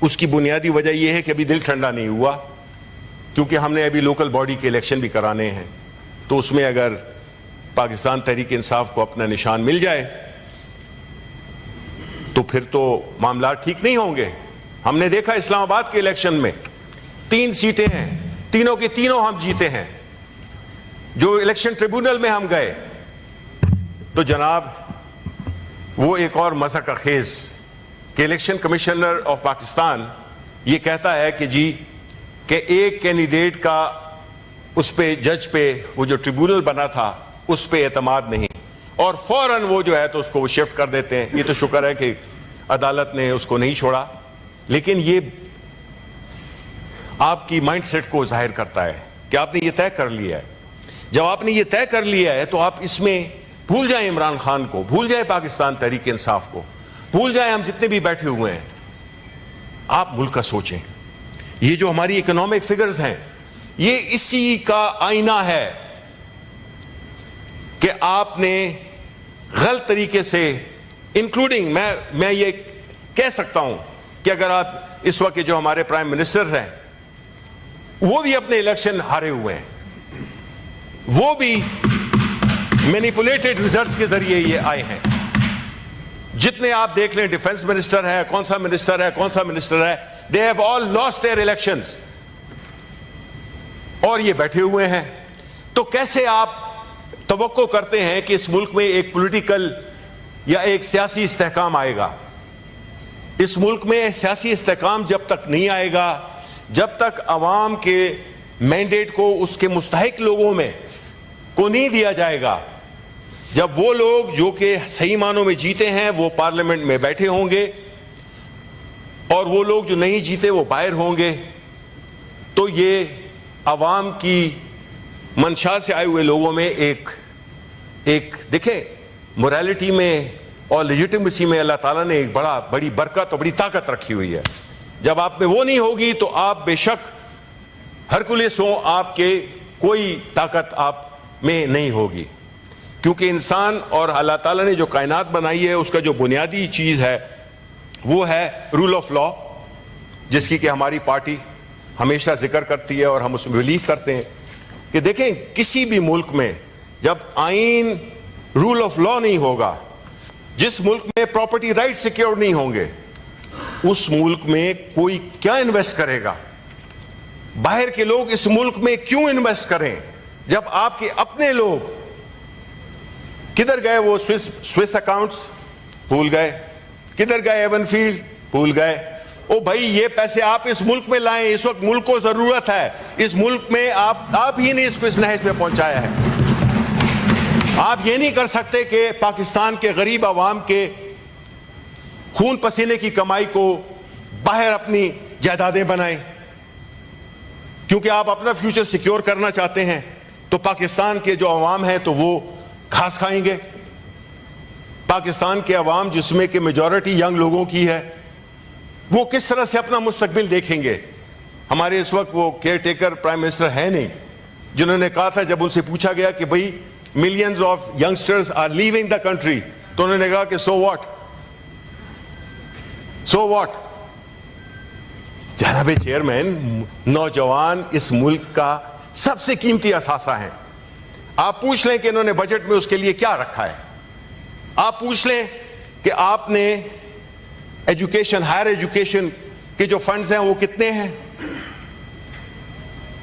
اس کی بنیادی وجہ یہ ہے کہ ابھی دل ٹھنڈا نہیں ہوا، کیونکہ ہم نے ابھی لوکل باڈی کے الیکشن بھی کرانے ہیں، تو اس میں اگر پاکستان تحریک انصاف کو اپنا نشان مل جائے تو پھر تو معاملات ٹھیک نہیں ہوں گے۔ ہم نے دیکھا اسلام آباد کے الیکشن میں 3 سیٹیں ہیں، تینوں کی تینوں ہم جیتے ہیں۔ جو الیکشن ٹریبونل میں ہم گئے تو جناب وہ ایک اور مذہق خیز کہ الیکشن کمشنر آف پاکستان یہ کہتا ہے کہ جی کہ ایک کینڈیڈیٹ کا اس پہ جج پہ وہ جو ٹریبونل بنا تھا اس پہ اعتماد نہیں، اور فوراً وہ جو ہے تو اس کو وہ شفٹ کر دیتے ہیں۔ یہ تو شکر ہے کہ عدالت نے اس کو نہیں چھوڑا، لیکن یہ آپ کی مائنڈ سیٹ کو ظاہر کرتا ہے کہ آپ نے یہ طے کر لیا ہے۔ جب آپ نے یہ طے کر لیا ہے تو آپ اس میں بھول جائیں عمران خان کو، بھول جائیں پاکستان تحریک انصاف کو، بھول جائیں ہم جتنے بھی بیٹھے ہوئے ہیں۔ آپ ملک کا سوچیں۔ یہ جو ہماری اکنامک فگرز ہیں یہ اسی کا آئینہ ہے کہ آپ نے غلط طریقے سے انکلوڈنگ میں یہ کہہ سکتا ہوں کہ اگر آپ اس وقت جو ہمارے پرائم منسٹر ہیں وہ بھی اپنے الیکشن ہارے ہوئے ہیں، وہ بھی مینیپولیٹڈ ریزلٹس کے ذریعے یہ آئے ہیں۔ جتنے آپ دیکھ لیں، ڈیفنس منسٹر ہے، کون سا منسٹر ہے، they have all lost their elections، اور یہ بیٹھے ہوئے ہیں۔ تو کیسے آپ توقع کرتے ہیں کہ اس ملک میں ایک پولیٹیکل یا ایک سیاسی استحکام آئے گا؟ اس ملک میں سیاسی استحکام جب تک نہیں آئے گا، جب تک عوام کے مینڈیٹ کو اس کے مستحق لوگوں میں کو نہیں دیا جائے گا، جب وہ لوگ جو کہ صحیح معنوں میں جیتے ہیں وہ پارلیمنٹ میں بیٹھے ہوں گے اور وہ لوگ جو نہیں جیتے وہ باہر ہوں گے، تو یہ عوام کی منشا سے آئے ہوئے لوگوں میں ایک دیکھیں موریلٹی میں اور لیجیٹیمیسی میں اللہ تعالیٰ نے ایک بڑی برکت اور بڑی طاقت رکھی ہوئی ہے۔ جب آپ میں وہ نہیں ہوگی تو آپ بے شک ہرکولس ہوں، آپ کے کوئی طاقت آپ میں نہیں ہوگی. کیونکہ انسان اور اللہ تعالیٰ نے جو کائنات بنائی ہے اس کا جو بنیادی چیز ہے وہ ہے رول آف لا، جس کی کہ ہماری پارٹی ہمیشہ ذکر کرتی ہے اور ہم اس میں بلیو کرتے ہیں کہ دیکھیں کسی بھی ملک میں جب آئین رول آف لا نہیں ہوگا، جس ملک میں پراپرٹی رائٹ سیکیور نہیں ہوں گے، اس ملک میں کوئی کیا انویسٹ کرے گا؟ باہر کے لوگ اس ملک میں کیوں انویسٹ کریں جب آپ کے اپنے لوگ کدھر گئے؟ وہ سوئس اکاؤنٹس بھول گئے، کدھر گئے ایون فیلڈ بھول گئے. او بھائی یہ پیسے آپ اس ملک میں لائیں، اس وقت ملک کو ضرورت ہے. اس ملک میں آپ ہی نے اس کو اس نہج پہ پہنچایا ہے. آپ یہ نہیں کر سکتے کہ پاکستان کے غریب عوام کے خون پسینے کی کمائی کو باہر اپنی جائیدادیں بنائیں. کیونکہ آپ اپنا فیوچر سیکیور کرنا چاہتے ہیں تو پاکستان کے جو عوام ہیں تو وہ گھاس کھائیں گے. پاکستان کے عوام جس میں کہ میجورٹی ینگ لوگوں کی ہے، وہ کس طرح سے اپنا مستقبل دیکھیں گے؟ ہمارے اس وقت وہ کیئر ٹیکر پرائم منسٹر ہے نہیں، جنہوں نے کہا تھا جب ان سے پوچھا گیا کہ بھئی millions of youngsters are leaving the country, تو انہوں نے کہا کہ سو واٹ. جناب چیئرمین، نوجوان اس ملک کا سب سے قیمتی اثاثہ ہیں. آپ پوچھ لیں کہ انہوں نے بجٹ میں اس کے لیے کیا رکھا ہے. آپ پوچھ لیں کہ آپ نے ایجوکیشن، ہائر ایجوکیشن کے جو فنڈز ہیں وہ کتنے ہیں؟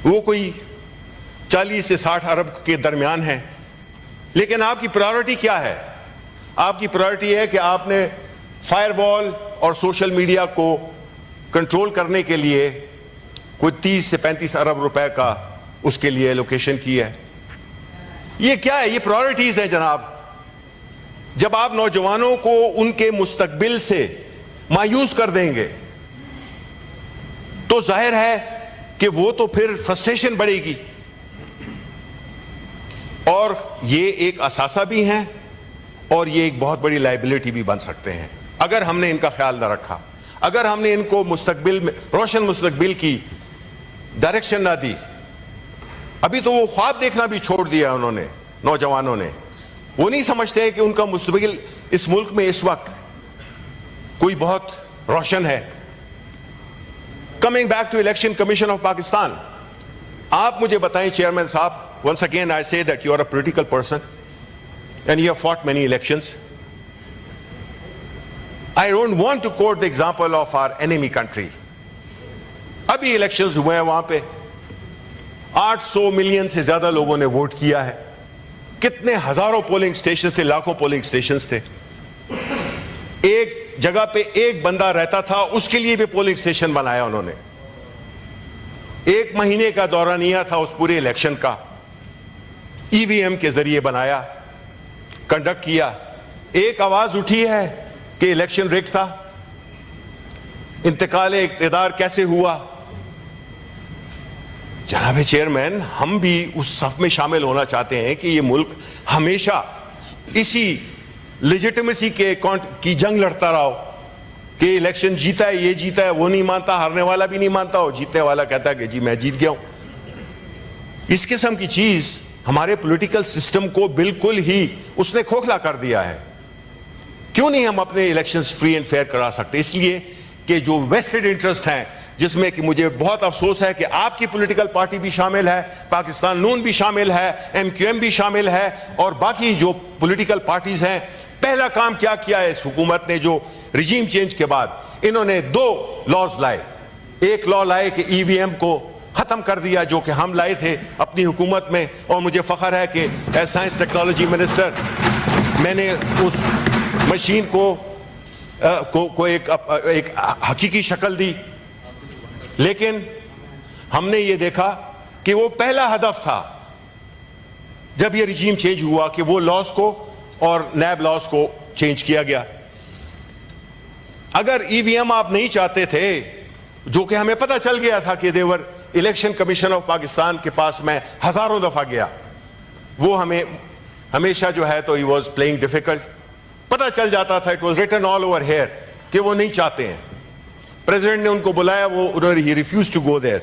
وہ کوئی 40 سے 60 ارب کے درمیان ہیں. لیکن آپ کی پرائیورٹی کیا ہے؟ آپ کی پرائیورٹی ہے کہ آپ نے فائر وال اور سوشل میڈیا کو کنٹرول کرنے کے لیے کوئی 30 سے 35 ارب روپے کا اس کے لیے ایلوکیشن کی ہے. یہ کیا ہے؟ یہ پرائیورٹیز ہیں جناب. جب آپ نوجوانوں کو ان کے مستقبل سے مایوس کر دیں گے تو ظاہر ہے کہ وہ تو پھر فرسٹریشن بڑھے گی. اور یہ ایک اثاثہ بھی ہیں اور یہ ایک بہت بڑی لائبلٹی بھی بن سکتے ہیں اگر ہم نے ان کا خیال نہ رکھا، اگر ہم نے ان کو مستقبل میں روشن مستقبل کی ڈائریکشن نہ دی. ابھی تو وہ خواب دیکھنا بھی چھوڑ دیا انہوں نے، نوجوانوں نے. وہ نہیں سمجھتے کہ ان کا مستقبل اس ملک میں اس وقت کوئی بہت روشن ہے. Coming back to election commission of Pakistan, آپ مجھے بتائیں چیئرمین صاحب، once again I say that you are a political person and you have fought many elections. I don't want to quote the example of our enemy country. ابھی الیکشنز ہوئے ہیں، وہاں پہ 800 ملین سے زیادہ لوگوں نے ووٹ کیا ہے. کتنے ہزاروں پولنگ سٹیشن تھے، لاکھوں پولنگ سٹیشنز تھے. ایک جگہ پہ ایک بندہ رہتا تھا، اس کے لیے بھی پولنگ سٹیشن بنایا انہوں نے. 1 مہینے کا دورانیہ تھا اس پورے الیکشن کا، ای وی ایم کے ذریعے بنایا، کنڈکٹ کیا. ایک آواز اٹھی ہے کہ الیکشن ریگ تھا. انتقال اقتدار کیسے ہوا؟ جناب چیئرمین، ہم بھی اس صف میں شامل ہونا چاہتے ہیں کہ یہ ملک ہمیشہ اسی لیجیٹمیسی کی جنگ لڑتا رہا ہو کہ الیکشن جیتا ہے، یہ جیتا ہے، وہ نہیں مانتا، ہارنے والا بھی نہیں مانتا، اور جیتنے والا کہتا ہے کہ جی میں جیت گیا ہوں. اس قسم کی چیز ہمارے پولیٹیکل سسٹم کو بالکل ہی اس نے کھوکھلا کر دیا ہے. کیوں نہیں ہم اپنے الیکشنز فری اینڈ فیئر کرا سکتے؟ اس لیے کہ جو ویسٹڈ انٹرسٹ ہیں، جس میں کہ مجھے بہت افسوس ہے کہ آپ کی پولیٹیکل پارٹی بھی شامل ہے، پاکستان نون بھی شامل ہے، MQM بھی شامل ہے، اور باقی جو پولیٹیکل پارٹیز ہیں. پہلا کام کیا کیا ہے اس حکومت نے؟ جو رجیم چینج کے بعد انہوں نے 2 لاز لائے. ایک لا لائے کہ ای وی ایم کو ختم کر دیا، جو کہ ہم لائے تھے اپنی حکومت میں، اور مجھے فخر ہے کہ ایز سائنس ٹیکنالوجی منسٹر میں نے اس مشین کو ایک حقیقی شکل دی. لیکن ہم نے یہ دیکھا کہ وہ پہلا ہدف تھا جب یہ رجیم چینج ہوا کہ وہ لاز کو اور نیب لاز کو چینج کیا گیا. اگر ای وی ایم آپ نہیں چاہتے تھے، جو کہ ہمیں پتہ چل گیا تھا کہ دیور الیکشن کمیشن آف پاکستان کے پاس میں ہزاروں دفعہ گیا، وہ ہمیں ہمیشہ جو ہے تو ہی واز پلئنگ ڈیفیکلٹ. پتہ چل جاتا تھا، it was written all over here کہ وہ نہیں چاہتے ہیں. پریزیڈنٹ نے ان کو بلایا, he refused to go there.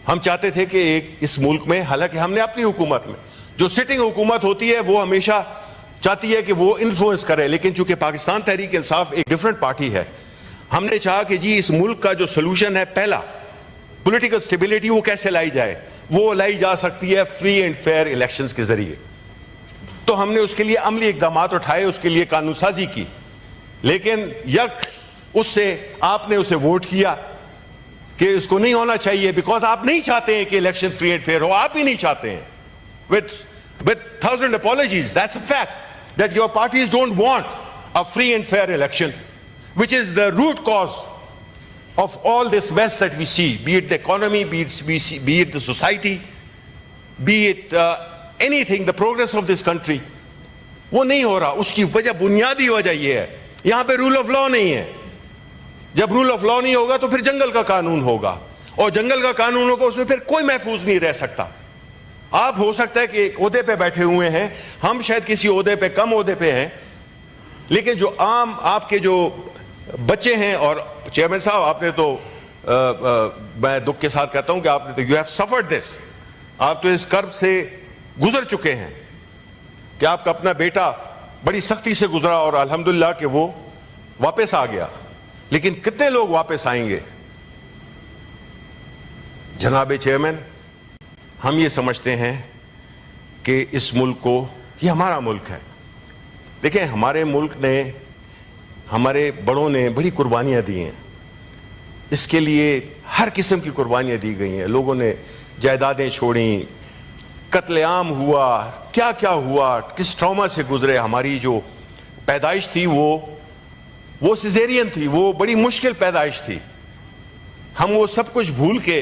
ہم چاہتے تھے کہ ایک اس ملک میں, حالانکہ ہم نے اپنی حکومت میں جو سٹنگ حکومت ہوتی ہے وہ ہمیشہ چاہتی ہے کہ وہ انفلوئنس کرے, لیکن چونکہ پاکستان تحریک انصاف ایک ڈیفرنٹ پارٹی ہے, ہم نے چاہا کہ جی اس ملک کا جو سولوشن ہے, پہلا پولیٹیکل سٹیبلٹی وہ کیسے لائی جائے, وہ لائی جا سکتی ہے فری اینڈ فیئر الیکشنز کے ذریعے. تو ہم نے اس کے لیے عملی اقدامات اٹھائے, اس کے لیے قانون سازی کی, لیکن یک اس سے آپ نے اسے ووٹ کیا کہ اس کو نہیں ہونا چاہیے, بیکاز آپ نہیں چاہتے ہیں کہ الیکشن فری اینڈ فیئر ہو, آپ ہی نہیں چاہتے ہیں. with 1000 apologies, that's a fact that your parties don't want a free and fair election, which is the root cause of all this mess that we see, be it the economy, be it the society, be it anything, the progress of this country. وہ نہیں ہو رہا. اس کی وجہ, بنیادی وجہ یہ ہے, یہاں پہ رول آف لا نہیں ہے. جب رول آف لا نہیں ہوگا تو پھر جنگل کا قانون ہوگا, اور جنگل کا قانون ہوگا, اس میں پھر کوئی محفوظ نہیں رہ سکتا. آپ ہو سکتا ہے کہ ایک عہدے پہ بیٹھے ہوئے ہیں, ہم شاید کسی عہدے پہ, کم عہدے پہ ہیں, لیکن جو عام آپ کے جو بچے ہیں, اور چیئرمین صاحب آپ نے تو, میں دکھ کے ساتھ کہتا ہوں کہ آپ نے تو, یو ہیو سفرڈ دس, آپ تو اس کرب سے گزر چکے ہیں کہ آپ کا اپنا بیٹا بڑی سختی سے گزرا اور الحمدللہ کہ وہ واپس آ گیا. لیکن کتنے لوگ واپس آئیں گے؟ جناب چیئرمین, ہم یہ سمجھتے ہیں کہ اس ملک کو, یہ ہمارا ملک ہے. دیکھیں, ہمارے ملک نے, ہمارے بڑوں نے بڑی قربانیاں دی ہیں, اس کے لیے ہر قسم کی قربانیاں دی گئی ہیں. لوگوں نے جائیدادیں چھوڑیں, قتل عام ہوا, کیا کیا ہوا, کس ٹراما سے گزرے. ہماری جو پیدائش تھی وہ سیزیرین تھی, وہ بڑی مشکل پیدائش تھی. ہم وہ سب کچھ بھول کے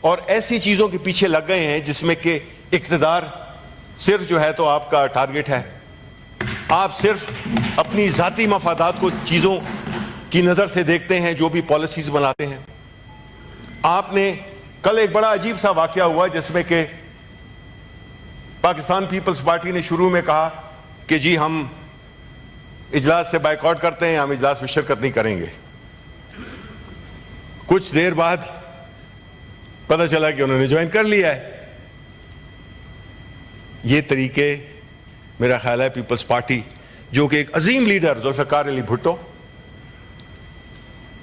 اور ایسی چیزوں کے پیچھے لگ گئے ہیں جس میں کہ اقتدار صرف جو ہے تو آپ کا ٹارگٹ ہے. آپ صرف اپنی ذاتی مفادات کو چیزوں کی نظر سے دیکھتے ہیں جو بھی پالیسیز بناتے ہیں. آپ نے کل ایک بڑا عجیب سا واقعہ ہوا جس میں کہ پاکستان پیپلز پارٹی نے شروع میں کہا کہ جی ہم اجلاس سے بائیکاٹ کرتے ہیں, ہم اجلاس میں شرکت نہیں کریں گے. کچھ دیر بعد پتہ چلا کہ انہوں نے جوائن کر لیا ہے. یہ طریقے میرا خیال ہے پیپلز پارٹی, جو کہ ایک عظیم لیڈر ذوالفقار علی بھٹو,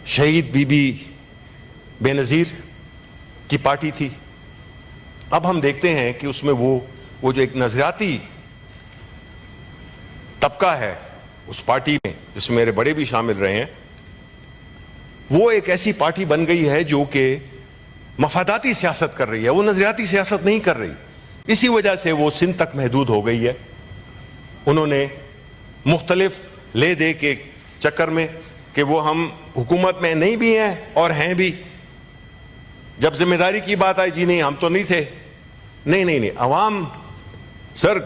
شہید بی بی بے نظیر کی پارٹی تھی. اب ہم دیکھتے ہیں کہ اس میں وہ جو ایک نظریاتی طبقہ ہے اس پارٹی میں, جس میں میرے بڑے بھی شامل رہے ہیں, وہ ایک ایسی پارٹی بن گئی ہے جو کہ مفاداتی سیاست کر رہی ہے, وہ نظریاتی سیاست نہیں کر رہی. اسی وجہ سے وہ سندھ تک محدود ہو گئی ہے. انہوں نے مختلف لے دے کے چکر میں کہ وہ ہم حکومت میں نہیں بھی ہیں اور ہیں بھی, جب ذمہ داری کی بات آئی, جی نہیں ہم تو نہیں تھے. نہیں, عوام سر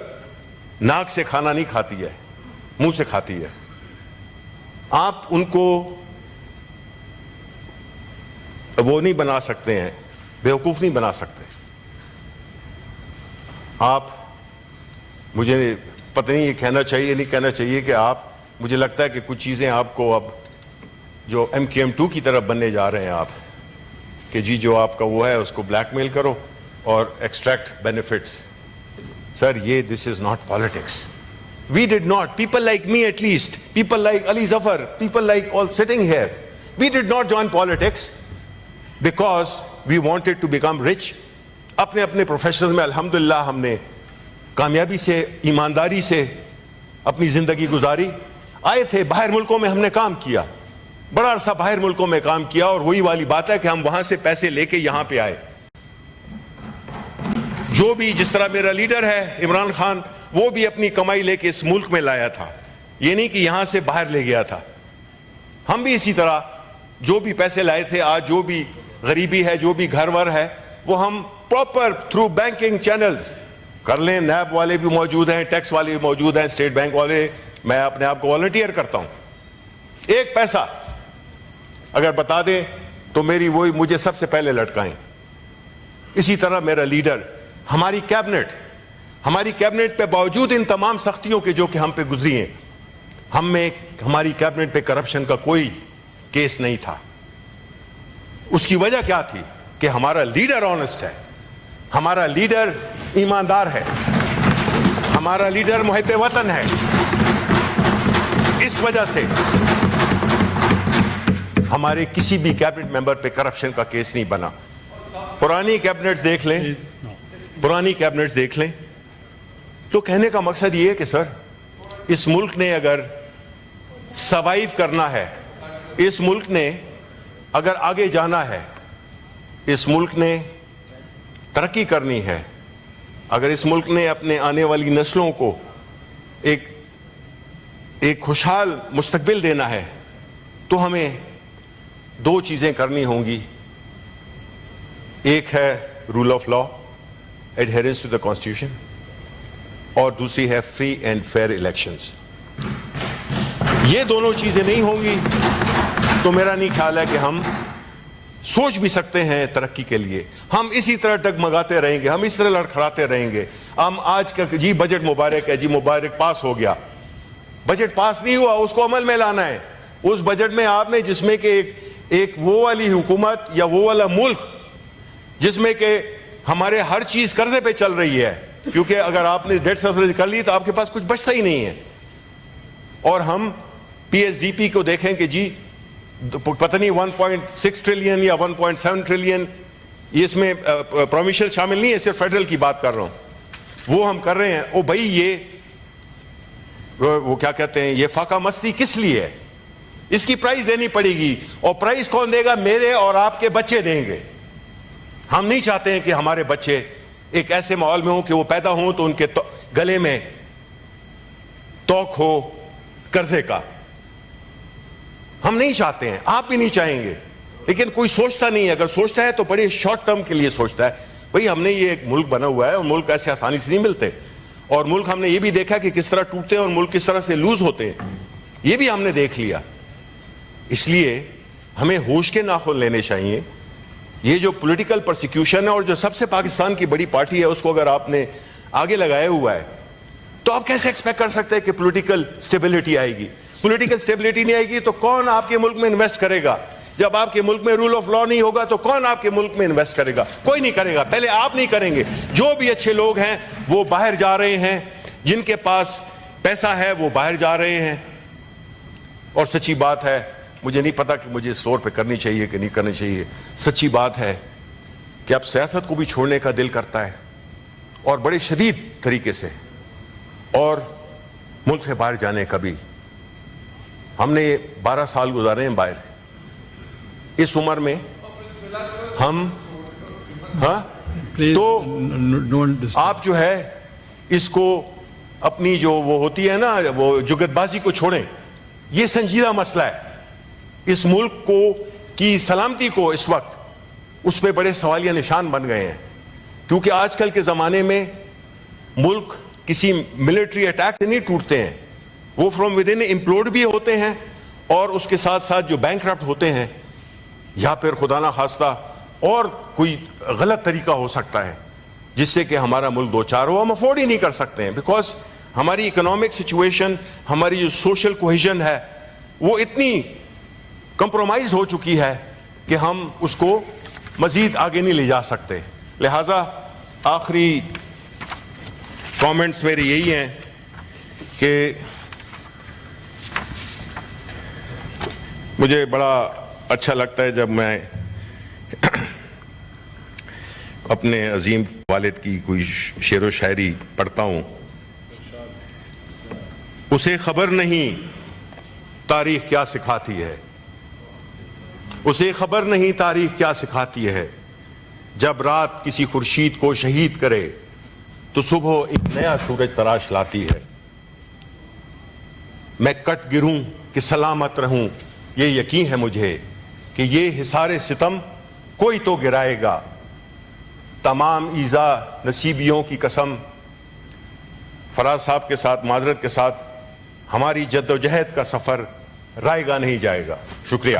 ناک سے کھانا نہیں کھاتی ہے, منہ سے کھاتی ہے. آپ ان کو وہ نہیں بنا سکتے ہیں, بیوقوف نہیں بنا سکتے. آپ, مجھے پتہ نہیں یہ کہنا چاہیے نہیں کہنا چاہیے کہ آپ, مجھے لگتا ہے کہ کچھ چیزیں آپ کو اب جو MKM2 کی طرف بننے جا رہے ہیں آپ, کہ جی جو آپ کا وہ ہے اس کو بلیک میل کرو اور ایکسٹریکٹ بینیفٹس. سر یہ this is not politics. We did not, people like me at least, people like Ali Zafar, people like all sitting here, we did not join politics because we wanted to become rich. اپنے اپنے پروفیشنز میں الحمدللہ ہم نے کامیابی سے, ایمانداری سے اپنی زندگی گزاری. آئے تھے باہر ملکوں میں, ہم نے کام کیا, بڑا عرصہ باہر ملکوں میں کام کیا, اور وہی والی بات ہے کہ ہم وہاں سے پیسے لے کے یہاں پہ آئے. جو بھی, جس طرح میرا لیڈر ہے عمران خان, وہ بھی اپنی کمائی لے کے اس ملک میں لایا تھا, یہ نہیں کہ یہاں سے باہر لے گیا تھا. ہم بھی اسی طرح جو بھی پیسے لائے تھے, آج جو بھی غریبی ہے, جو بھی گھر ور ہے, وہ ہم پراپر تھرو بینکنگ چینلز کر لیں. نیب والے بھی موجود ہیں, ٹیکس والے بھی موجود ہیں, اسٹیٹ بینک والے. میں اپنے آپ کو والنٹیئر کرتا ہوں, ایک پیسہ اگر بتا دیں تو میری وہی مجھے سب سے پہلے لٹکائیں. اسی طرح میرا لیڈر, ہماری کیبنٹ پہ باوجود ان تمام سختیوں کے جو کہ ہم پہ گزری ہیں, ہماری کیبنٹ پہ کرپشن کا کوئی کیس نہیں تھا. اس کی وجہ کیا تھی کہ ہمارا لیڈر آنےسٹ ہے, ہمارا لیڈر ایماندار ہے, ہمارا لیڈر محب وطن ہے. اس وجہ سے ہمارے کسی بھی کیبنٹ ممبر پہ کرپشن کا کیس نہیں بنا. پرانی کیبنٹس دیکھ لیں, پرانی کیبنٹس دیکھ لیں. تو کہنے کا مقصد یہ ہے کہ سر, اس ملک نے اگر سروائیو کرنا ہے, اس ملک نے اگر آگے جانا ہے, اس ملک نے ترقی کرنی ہے, اگر اس ملک نے اپنے آنے والی نسلوں کو ایک خوشحال مستقبل دینا ہے, تو ہمیں دو چیزیں کرنی ہوں گی. ایک ہے rule of law, adherence to the constitution, اور دوسری ہے فری اینڈ فیئر الیکشنز. یہ دونوں چیزیں نہیں ہوں گی تو میرا نہیں خیال ہے کہ ہم سوچ بھی سکتے ہیں ترقی کے لیے. ہم اسی طرح ڈگمگاتے رہیں گے, ہم اس طرح لڑکھڑاتے رہیں گے. ہم آج کا جی بجٹ مبارک ہے, جی مبارک پاس ہو گیا. بجٹ پاس نہیں ہوا, اس کو عمل میں لانا ہے. اس بجٹ میں آپ نے, جس میں کہ ایک وہ والی حکومت یا وہ والا ملک جس میں کہ ہمارے ہر چیز قرضے پہ چل رہی ہے, کیونکہ اگر آپ نے ڈیٹ سبسڈی کر لی تو آپ کے پاس کچھ بچتا ہی نہیں ہے. اور ہم پی ایس ڈی پی کو دیکھیں کہ جی پتہ نہیں 1.6 ٹریلین یا 1.7 ٹریلین, یہ اس میں پروونشل شامل نہیں ہے, صرف فیڈرل کی بات کر رہا ہوں, وہ ہم کر رہے ہیں. او بھائی, یہ وہ کیا کہتے ہیں, یہ فاقہ مستی کس لیے ہے؟ اس کی پرائز دینی پڑے گی, اور پرائز کون دے گا؟ میرے اور آپ کے بچے دیں گے. ہم نہیں چاہتے ہیں کہ ہمارے بچے ایک ایسے ماحول میں ہوں کہ وہ پیدا ہوں تو ان کے گلے میں توق ہو قرضے کا. ہم نہیں چاہتے ہیں, آپ بھی نہیں چاہیں گے, لیکن کوئی سوچتا نہیں ہے. اگر سوچتا ہے تو بڑے شارٹ ٹرم کے لیے سوچتا ہے. بھئی ہم نے یہ ایک ملک بنا ہوا ہے, اور ملک ایسے آسانی سے نہیں ملتے, اور ملک ہم نے یہ بھی دیکھا کہ کس طرح ٹوٹتے ہیں اور ملک کس طرح سے لوز ہوتے ہیں, یہ بھی ہم نے دیکھ لیا. اس لیے ہمیں ہوش کے ناخن لینے چاہیے. یہ جو پولیٹیکل پرسیکیوشن ہے, اور جو سب سے پاکستان کی بڑی پارٹی ہے, اس کو اگر آپ نے آگے لگایا ہوا ہے, تو آپ کیسے ایکسپیکٹ کر سکتے ہیں کہ پولیٹیکل سٹیبلٹی آئے گی؟ پولیٹیکل سٹیبلٹی نہیں آئے گی تو کون آپ کے ملک میں انویسٹ کرے گا؟ جب آپ کے ملک میں رول آف لا نہیں ہوگا تو کون آپ کے ملک میں انویسٹ کرے گا؟ کوئی نہیں کرے گا. پہلے آپ نہیں کریں گے. جو بھی اچھے لوگ ہیں وہ باہر جا رہے ہیں, جن کے پاس پیسہ ہے وہ باہر جا رہے ہیں. اور سچی بات ہے, مجھے نہیں پتا کہ مجھے اس فلور پہ کرنی چاہیے کہ نہیں کرنی چاہیے, سچی بات ہے کہ اب سیاست کو بھی چھوڑنے کا دل کرتا ہے, اور بڑے شدید طریقے سے, اور ملک سے باہر جانے کا بھی. ہم نے 12 سال گزارے ہیں باہر. اس عمر میں ہم تو آپ جو ہے اس کو اپنی جو وہ ہوتی ہے نا, وہ جگت بازی کو چھوڑیں. یہ سنجیدہ مسئلہ ہے. اس ملک کو کی سلامتی کو اس وقت اس پہ بڑے سوالیہ نشان بن گئے ہیں, کیونکہ آج کل کے زمانے میں ملک کسی ملٹری اٹیک سے نہیں ٹوٹتے ہیں, وہ فرام ود ان امپلوڈ بھی ہوتے ہیں, اور اس کے ساتھ ساتھ جو بینکرپٹ ہوتے ہیں, یا پھر خدا نہ خواستہ اور کوئی غلط طریقہ ہو سکتا ہے جس سے کہ ہمارا ملک دو چار ہو. ہم افورڈ ہی نہیں کر سکتے ہیں, بیکاز ہماری اکنامک سچویشن, ہماری جو سوشل کوہیژن ہے, وہ اتنی کمپرومائز ہو چکی ہے کہ ہم اس کو مزید آگے نہیں لے جا سکتے. لہذا آخری کامنٹس میرے یہی ہیں کہ مجھے بڑا اچھا لگتا ہے جب میں اپنے عظیم والد کی کوئی شعر و شاعری پڑھتا ہوں. اسے خبر نہیں تاریخ کیا سکھاتی ہے, اسے خبر نہیں تاریخ کیا سکھاتی ہے, جب رات کسی خورشید کو شہید کرے تو صبح ایک نیا سورج تراش لاتی ہے. میں کٹ گروں کہ سلامت رہوں, یہ یقین ہے مجھے کہ یہ حصار ستم کوئی تو گرائے گا. تمام ایذا نصیبیوں کی قسم, فراز صاحب کے ساتھ معذرت کے ساتھ, ہماری جد و جہد کا سفر رائے گا نہیں جائے گا. شکریہ.